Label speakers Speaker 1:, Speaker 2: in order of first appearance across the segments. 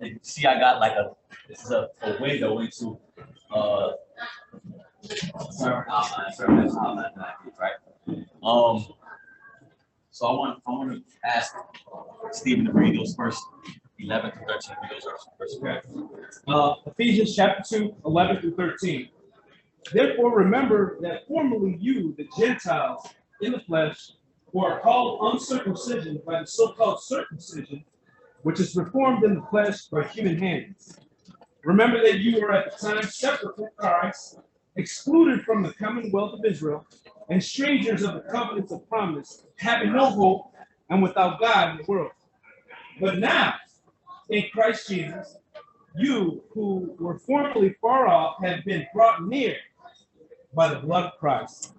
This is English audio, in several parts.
Speaker 1: you see, I got like this is a window into sermon outline, right? So I want to ask Stephen to read those first 11 to 13 verses.
Speaker 2: Ephesians chapter 2, 11 through 13. Therefore, remember that formerly you, the Gentiles in the flesh, who are called uncircumcision by the so-called circumcision, which is performed in the flesh by human hands. Remember that you were at the time separate from Christ, excluded from the commonwealth of Israel, and strangers of the covenants of promise, having no hope and without God in the world. But now, in Christ Jesus, you who were formerly far off have been brought near by the blood of Christ.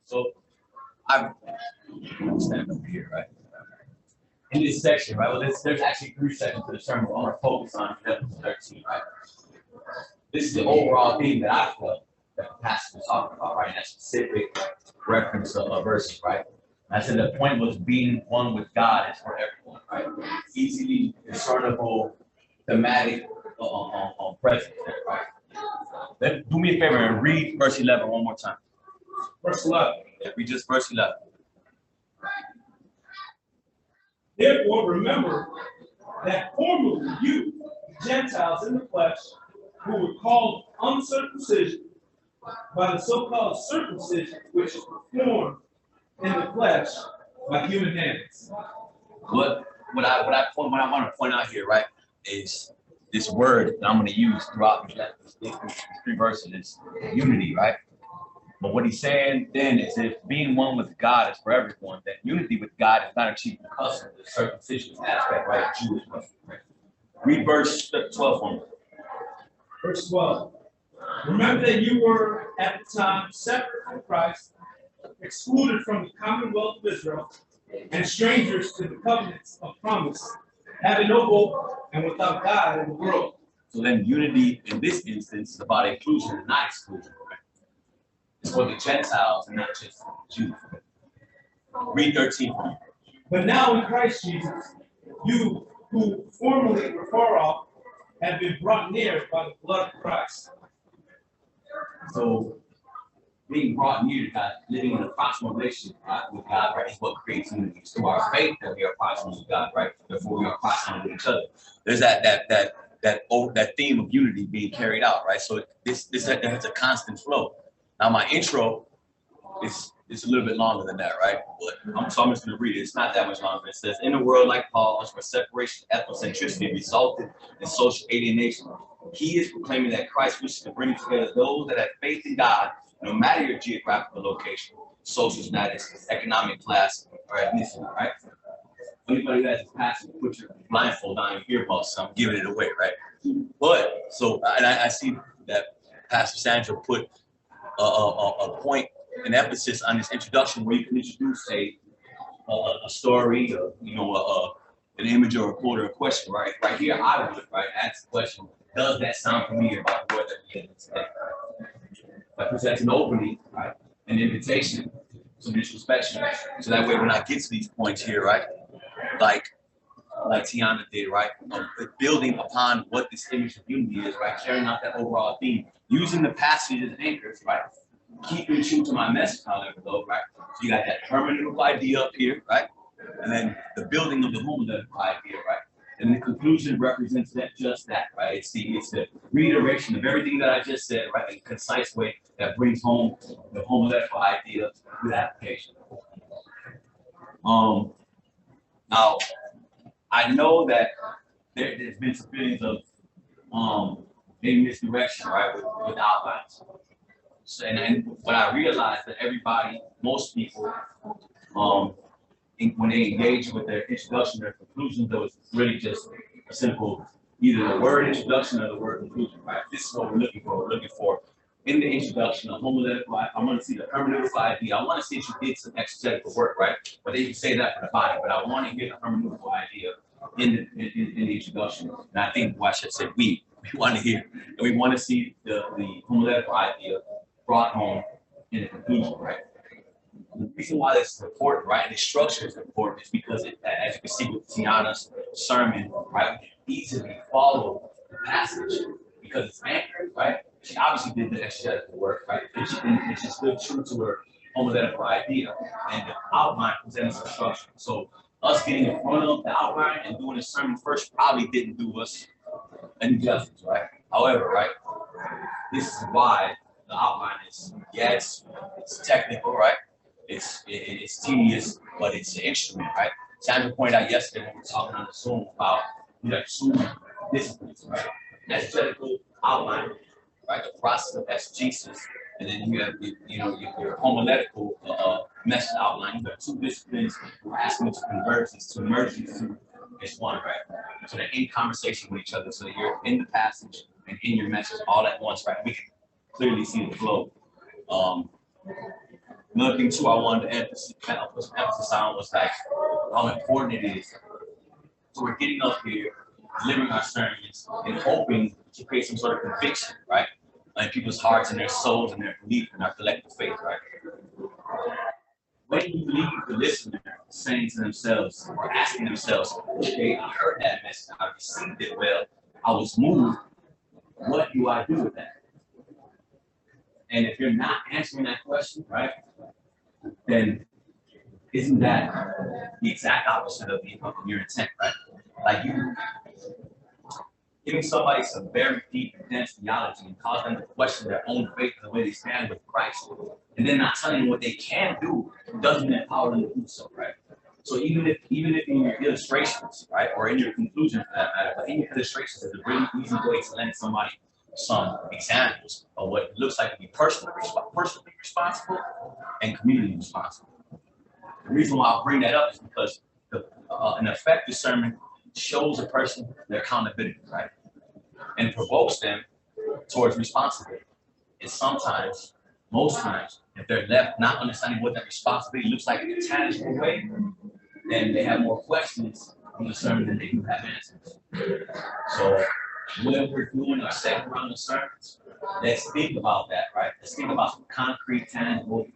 Speaker 1: So I'm standing up here, right? In this section, right? Well, there's actually 3 sections to the sermon. I want to focus on 11 to 13, right? This is the overall theme that I felt that the pastor was talking about, right? In that specific reference of verses, right? And I said the point was being one with God is for everyone, right? Easily discernible, thematic presence there, right? Do me a favor and read verse 11 one more time.
Speaker 2: Verse 11.
Speaker 1: Yeah, read just verse 11.
Speaker 2: Therefore, remember that formerly you, Gentiles in the flesh, who were called uncircumcision by the so-called circumcision, which is performed in the flesh by human hands.
Speaker 1: What I want to point out here, right, is this word that I'm going to use throughout these 3 verses is unity, right? But what he's saying then is if being one with God is for everyone, that unity with God is not achieved because of the circumcision aspect, right? Jewish custom, right? Read verse 12 for me.
Speaker 2: Verse 12. Remember that you were at the time separate from Christ, excluded from the commonwealth of Israel, and strangers to the covenants of promise, having no hope and without God in the world.
Speaker 1: So then unity in this instance is about inclusion and not exclusion, right? It's for the Gentiles and not just Jews. Read 13 for me.
Speaker 2: But now in Christ Jesus, you who formerly were far off have been brought near by the blood of Christ.
Speaker 1: So being brought near to God, living in a proximal relationship with God, right, is what creates unity. It's through our faith that we are proximal with God, right? Therefore, we are proximal with each other. There's that theme of unity being carried out, right? So this has a constant flow. Now, my intro is a little bit longer than that, right? But I'm just going to read it. It's not that much longer. It says, in a world like Paul's, where separation and ethnocentricity resulted in social alienation, he is proclaiming that Christ wishes to bring together those that have faith in God, no matter your geographical location, social status, economic class, or ethnicity, right? Anybody who has a passion, put your blindfold on your earbuds, so I'm giving it away, right? But, so, and I see that Pastor Sandra put a point, an emphasis on this introduction where you can introduce a story, an image or a quote or a question, right? Right here, I would, right, ask the question, does that sound familiar about the word that we get today? Like presents an opening, right? An invitation, some introspection. So that way when I get to these points here, right? Like Tiana did, right? Building upon what this image of unity is, right? Carrying out that overall theme, using the passage as anchors, right? Keeping true to my message, however, though, right? So you got that hermeneutical idea up here, right? And then the building of the homiletical idea, right? And the conclusion represents just that, right? It's the reiteration of everything that I just said, right? In a concise way that brings home the homiletical idea with application. Now, I know that there's been some feelings of maybe misdirection, right, with outlines. So, and when I realized that everybody, most people, when they engage with their introduction or conclusions, there was really just a simple either the word introduction or the word conclusion, right? This is what we're looking for. We're looking for in the introduction, a homiletical. I want to see the hermeneutical idea. I want to see if you did some exegetical work, right? But they can say that for the body, but I want to hear the hermeneutical idea in the introduction. And I think I should say we want to hear, and we want to see the homiletical idea brought home in the conclusion, right? The reason why this is important, right, and the structure is important is because, as you can see with Tiana's sermon, right, we can easily follow the passage because it's anchored, right? She obviously did the exegetical work, right? And she stood true to her homiletical idea, and the outline presents a structure. So us getting in front of the outline and doing the sermon first probably didn't do us any justice, right? However, right, this is why the outline is, yeah, it's technical, right? It's tedious, but it's an instrument, right? Sandra pointed out yesterday when we were talking on the Zoom about two disciplines, right? Exegetical outline, right? The process of exegesis, and then you have your homiletical message outline. You have two disciplines. We're asking them to converge these, to merge these two as one, right? So they're in conversation with each other. So you're in the passage and in your message all at once, right? We can clearly see the flow. Another thing too I wanted to put some emphasis on was like how important it is. So we're getting up here, delivering our sermons, and hoping to create some sort of conviction, right? In people's hearts and their souls and their belief and our collective faith, right? When you leave the listener saying to themselves or asking themselves, okay, I heard that message, I received it well, I was moved, what do I do with that? And if you're not answering that question, right, then isn't that the exact opposite of your intent, right? Like you giving somebody some very deep and dense theology and cause them to question their own faith and the way they stand with Christ, and then not telling them what they can do doesn't empower them to do so, right? So even if in your illustrations, right, or in your conclusion for that matter, but in your illustrations is a really easy way to lend somebody some examples of what it looks like to be personally responsible and community responsible. The reason why I bring that up is because an effective sermon shows a person their accountability, right? And provokes them towards responsibility. And sometimes, most times, if they're left not understanding what that responsibility looks like in a tangible way, then they have more questions from the sermon than they do have answers. So when we're doing our second round of sermons, let's think about that, right? Let's think about some concrete, tangible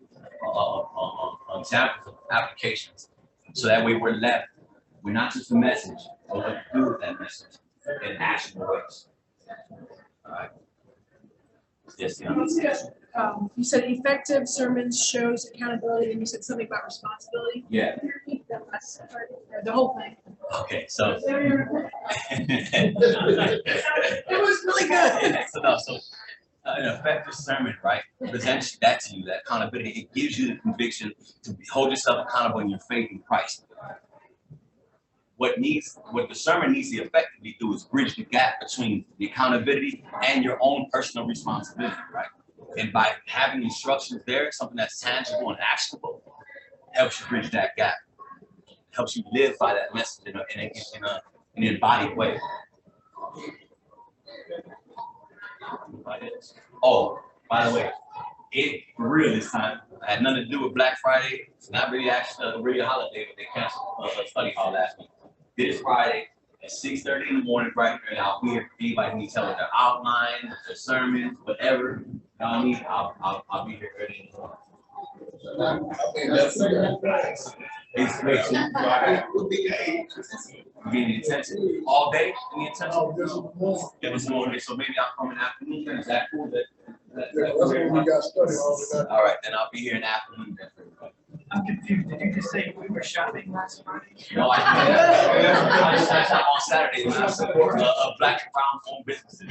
Speaker 1: examples of applications. So that way we're not just a message, but what to do with that message in actionable ways. All right. Yes, yeah.
Speaker 3: You said effective sermons shows accountability, and you said something about responsibility.
Speaker 1: Yeah.
Speaker 3: Can you repeat that last part, or the whole thing?
Speaker 1: Okay, so
Speaker 3: It was really good.
Speaker 1: So an effective sermon, right, presents that to you, that accountability. It gives you the conviction to hold yourself accountable in your faith in Christ. What the sermon needs to effectively do is bridge the gap between the accountability and your own personal responsibility, right? And by having instructions there, something that's tangible and actionable, helps you bridge that gap. Helps you live by that message in an embodied way. Oh, by the way, for real this time, it had nothing to do with Black Friday. It's not really actually a real holiday, but they canceled a study hall last week. This Friday at 6:30 in the morning, right here, I'll be here for anybody who needs help with their outline, their sermons, whatever y'all need. I'll be here early in the morning. It's great. Getting the attention all day. In the attention. It was morning, so maybe I'll come in the afternoon. Is that cool? All right, then I'll be here in the afternoon.
Speaker 4: I'm confused. Did you just say we were shopping last Friday?
Speaker 1: No, I didn't. I shop on Saturday when I support Black and brown owned businesses.